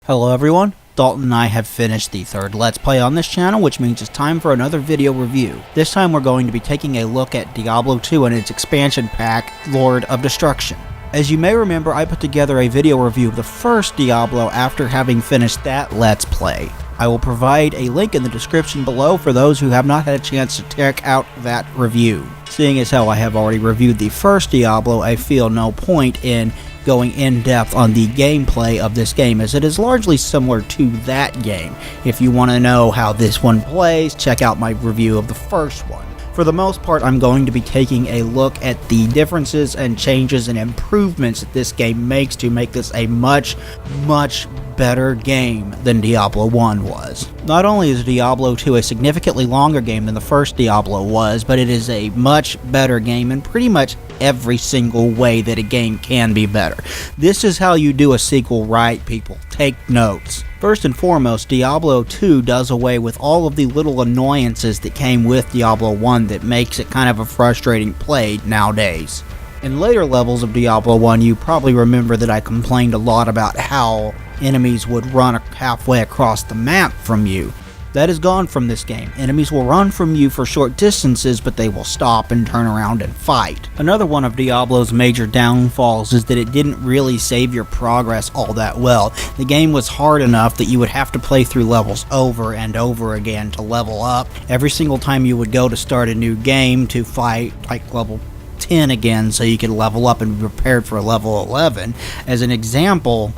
Hello everyone, Dalton and I have finished the third Let's Play on this channel, which means it's time for another video review. This time we're going to be taking a look at Diablo II and its expansion pack, Lord of Destruction. As you may remember, I put together a video review of the first Diablo after having finished that Let's Play. I will provide a link in the description below for those who have not had a chance to check out that review. Seeing as how I have already reviewed the first Diablo, I feel no point in going in depth on the gameplay of this game, as it is largely similar to that game. If you want to know how this one plays, check out my review of the first one. For the most part, I'm going to be taking a look at the differences and changes and improvements that this game makes to make this a much better game than Diablo 1 was. Not only is Diablo 2 a significantly longer game than the first Diablo was, but it is a much better game in pretty much every single way that a game can be better. This is how you do a sequel right, people. Take notes. First and foremost, Diablo 2 does away with all of the little annoyances that came with Diablo 1 that makes it kind of a frustrating play nowadays. In later levels of Diablo 1, you probably remember that I complained a lot about how enemies would run halfway across the map from you. That is gone from this game. Enemies will run from you for short distances, but they will stop and turn around and fight. Another one of Diablo's major downfalls is that it didn't really save your progress all that well. The game was hard enough that you would have to play through levels over and over again to level up. Every single time you would go to start a new game to fight like level 10 again so you could level up and be prepared for level 11. As an example,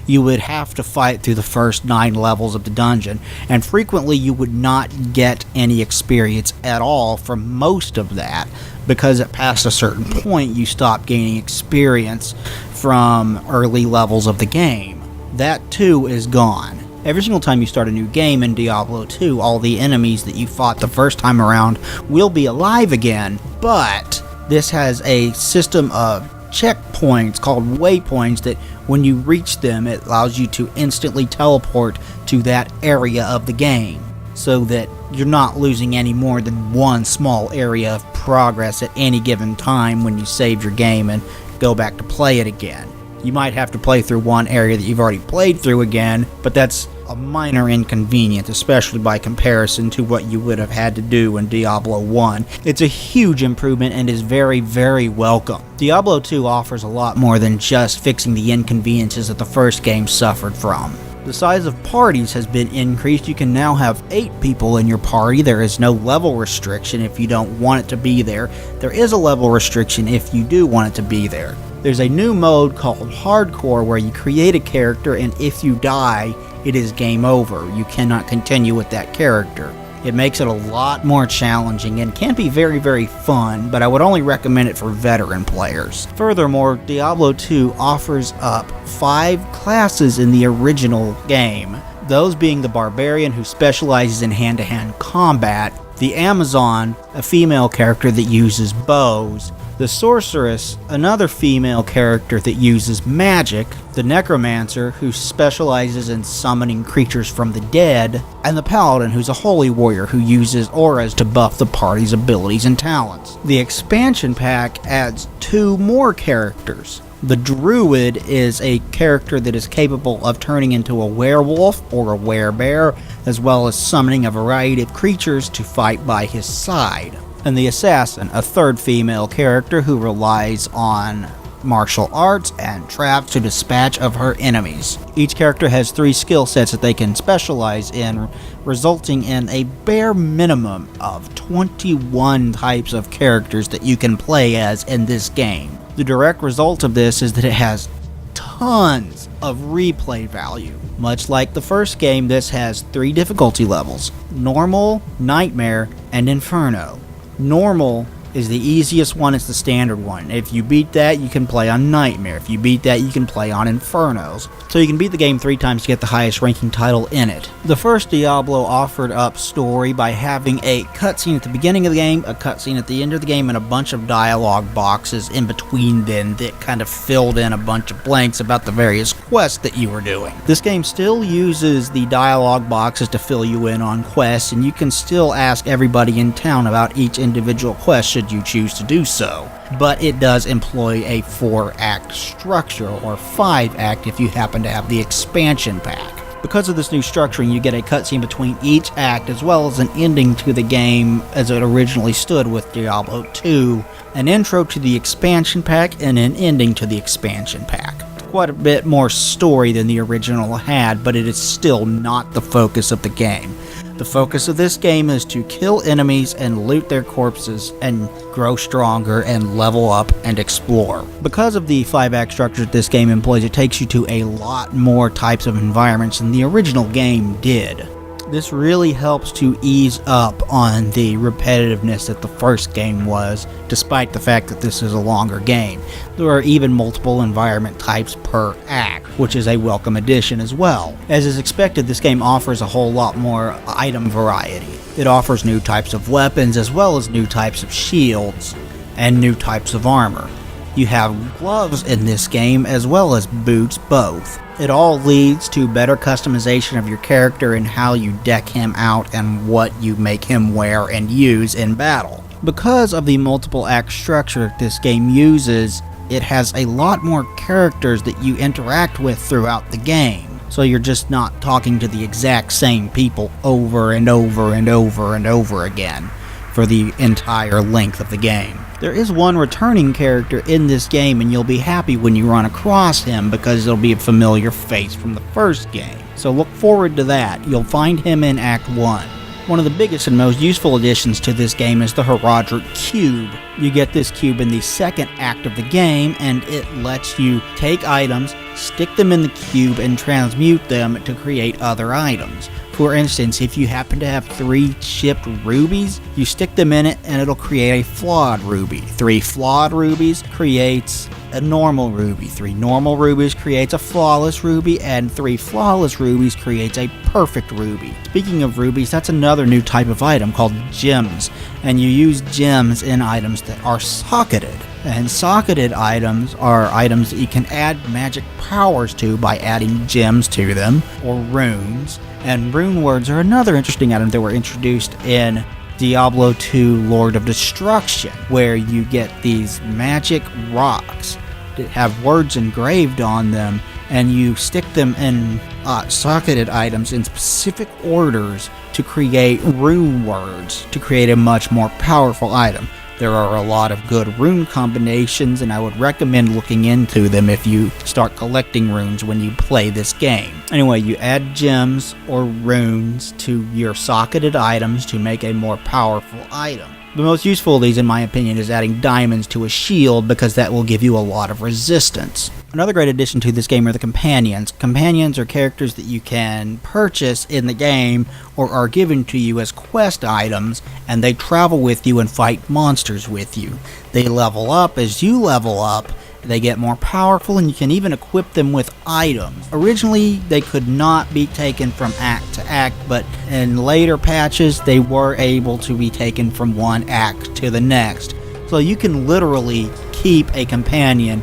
you would have to fight through the first 9 levels of the dungeon, and frequently you would not get any experience at all from most of that, because at past a certain point you stop gaining experience from early levels of the game. That too is gone. Every single time you start a new game in Diablo 2, all the enemies that you fought the first time around will be alive again, but this has a system of checkpoints called waypoints that when you reach them, it allows you to instantly teleport to that area of the game, so that you're not losing any more than one small area of progress at any given time when you save your game and go back to play it again. You might have to play through one area that you've already played through again, but that's a minor inconvenience, especially by comparison to what you would have had to do in Diablo 1. It's a huge improvement and is very welcome. Diablo 2 offers a lot more than just fixing the inconveniences that the first game suffered from. The size of parties has been increased. You can now have 8 people in your party. There is no level restriction if you don't want it to be there. There is a level restriction if you do want it to be there. There's a new mode called Hardcore where you create a character, and if you die, it is game over. You cannot continue with that character. It makes it a lot more challenging and can be very fun, but I would only recommend it for veteran players. Furthermore, Diablo 2 offers up 5 classes in the original game, those being the Barbarian, who specializes in hand-to-hand combat, the Amazon, a female character that uses bows, the Sorceress, another female character that uses magic, the Necromancer, who specializes in summoning creatures from the dead, and the Paladin, who's a holy warrior who uses auras to buff the party's abilities and talents. The expansion pack adds 2 more characters. The Druid is a character that is capable of turning into a werewolf or a werebear, as well as summoning a variety of creatures to fight by his side. And the Assassin, a third female character who relies on martial arts and traps to dispatch of her enemies. Each character has 3 skill sets that they can specialize in, resulting in a bare minimum of 21 types of characters that you can play as in this game. The direct result of this is that it has tons of replay value. Much like the first game, this has 3 difficulty levels: Normal, Nightmare, and Inferno. Normal is the easiest one, it's the standard one. If you beat that, you can play on Nightmare. If you beat that, you can play on Infernos. So you can beat the game 3 times to get the highest ranking title in it. The first Diablo offered up story by having a cutscene at the beginning of the game, a cutscene at the end of the game, and a bunch of dialogue boxes in between then that kind of filled in a bunch of blanks about the various quests that you were doing. This game still uses the dialogue boxes to fill you in on quests, and you can still ask everybody in town about each individual quest should you choose to do so. But it does employ a 4-act structure, or 5-act if you happen to have the expansion pack. Because of this new structuring, you get a cutscene between each act as well as an ending to the game as it originally stood with Diablo II, an intro to the expansion pack, and an ending to the expansion pack. Quite a bit more story than the original had, but it is still not the focus of the game. The focus of this game is to kill enemies and loot their corpses and grow stronger and level up and explore. Because of the 5-act structure this game employs, it takes you to a lot more types of environments than the original game did. This really helps to ease up on the repetitiveness that the first game was, despite the fact that this is a longer game. There are even multiple environment types per act, which is a welcome addition as well. As is expected, this game offers a whole lot more item variety. It offers new types of weapons as well as new types of shields and new types of armor. You have gloves in this game as well as boots both. It all leads to better customization of your character and how you deck him out and what you make him wear and use in battle. Because of the multiple act structure this game uses, it has a lot more characters that you interact with throughout the game. So you're just not talking to the exact same people over and over and over and over again for the entire length of the game. There is one returning character in this game, and you'll be happy when you run across him because it'll be a familiar face from the first game. So look forward to that. You'll find him in Act 1. One of the biggest and most useful additions to this game is the Herodric Cube. You get this cube in the second act of the game, and it lets you take items, stick them in the cube, and transmute them to create other items. For instance, if you happen to have 3 chipped rubies, you stick them in it and it'll create a flawed ruby. 3 flawed rubies creates a normal ruby. 3 normal rubies creates a flawless ruby, and 3 flawless rubies creates a perfect ruby. Speaking of rubies, that's another new type of item called gems, and you use gems in items that are socketed. And socketed items are items that you can add magic powers to by adding gems to them, or runes. And rune words are another interesting item that were introduced in Diablo II Lord of Destruction, where you get these magic rocks that have words engraved on them, and you stick them in socketed items in specific orders to create rune words to create a much more powerful item. There are a lot of good rune combinations, and I would recommend looking into them if you start collecting runes when you play this game. Anyway, you add gems or runes to your socketed items to make a more powerful item. The most useful of these, in my opinion, is adding diamonds to a shield, because that will give you a lot of resistance. Another great addition to this game are the companions. Companions are characters that you can purchase in the game or are given to you as quest items, and they travel with you and fight monsters with you. They level up as you level up. They get more powerful, and you can even equip them with items. Originally, they could not be taken from act to act, but in later patches, they were able to be taken from one act to the next. So you can literally keep a companion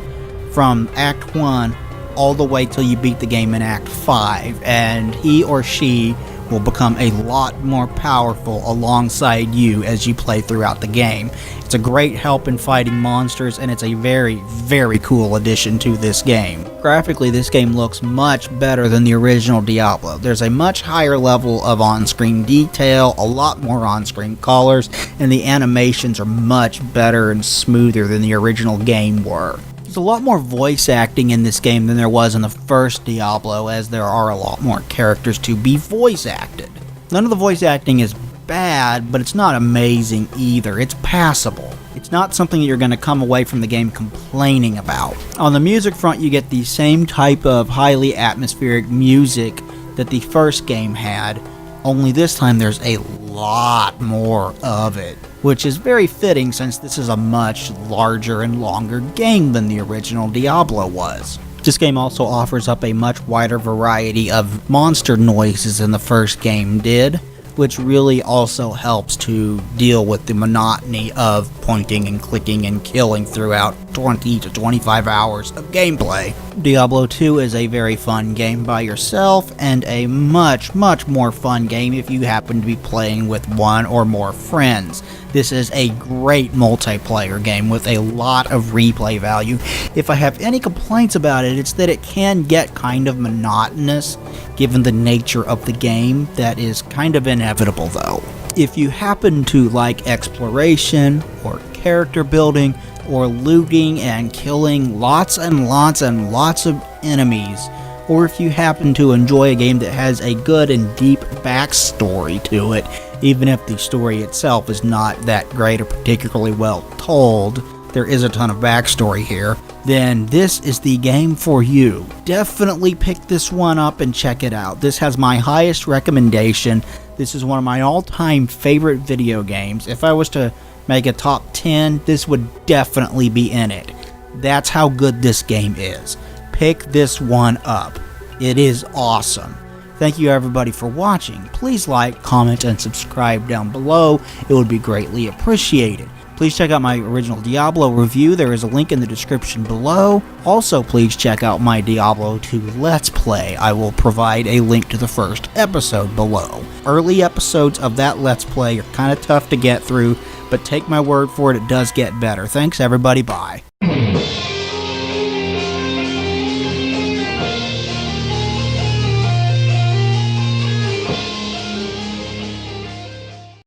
from Act 1 all the way till you beat the game in Act 5, and he or she will become a lot more powerful alongside you as you play throughout the game. It's a great help in fighting monsters, and it's a very, very cool addition to this game. Graphically, this game looks much better than the original Diablo. There's a much higher level of on-screen detail, a lot more on-screen colors, and the animations are much better and smoother than the original game were. There's a lot more voice acting in this game than there was in the first Diablo, as there are a lot more characters to be voice acted. None of the voice acting is bad, but it's not amazing either. It's passable. It's not something you're going to come away from the game complaining about. On the music front, you get the same type of highly atmospheric music that the first game had, only this time there's a lot more of it, which is very fitting since this is a much larger and longer game than the original Diablo was. This game also offers up a much wider variety of monster noises than the first game did, which really also helps to deal with the monotony of pointing and clicking and killing throughout 20 to 25 hours of gameplay. Diablo 2 is a very fun game by yourself, and a much more fun game if you happen to be playing with one or more friends. This is a great multiplayer game with a lot of replay value. If I have any complaints about it, it's that it can get kind of monotonous given the nature of the game. That is kind of inevitable though. If you happen to like exploration or character building or looting and killing lots and lots of enemies, or if you happen to enjoy a game that has a good and deep backstory to it, even if the story itself is not that great or particularly well told, there is a ton of backstory here, then this is the game for you. Definitely pick this one up and check it out. This has my highest recommendation. This is one of my all-time favorite video games. If I was to make a top 10, this would definitely be in it. That's how good this game is. Pick this one up. It is awesome. Thank you everybody for watching. Please like, comment, and subscribe down below. It would be greatly appreciated. Please check out my original Diablo review. There is a link in the description below. Also, please check out my Diablo 2 Let's Play. I will provide a link to the first episode below. Early episodes of that Let's Play are kind of tough to get through, but take my word for it, it does get better. Thanks everybody, bye.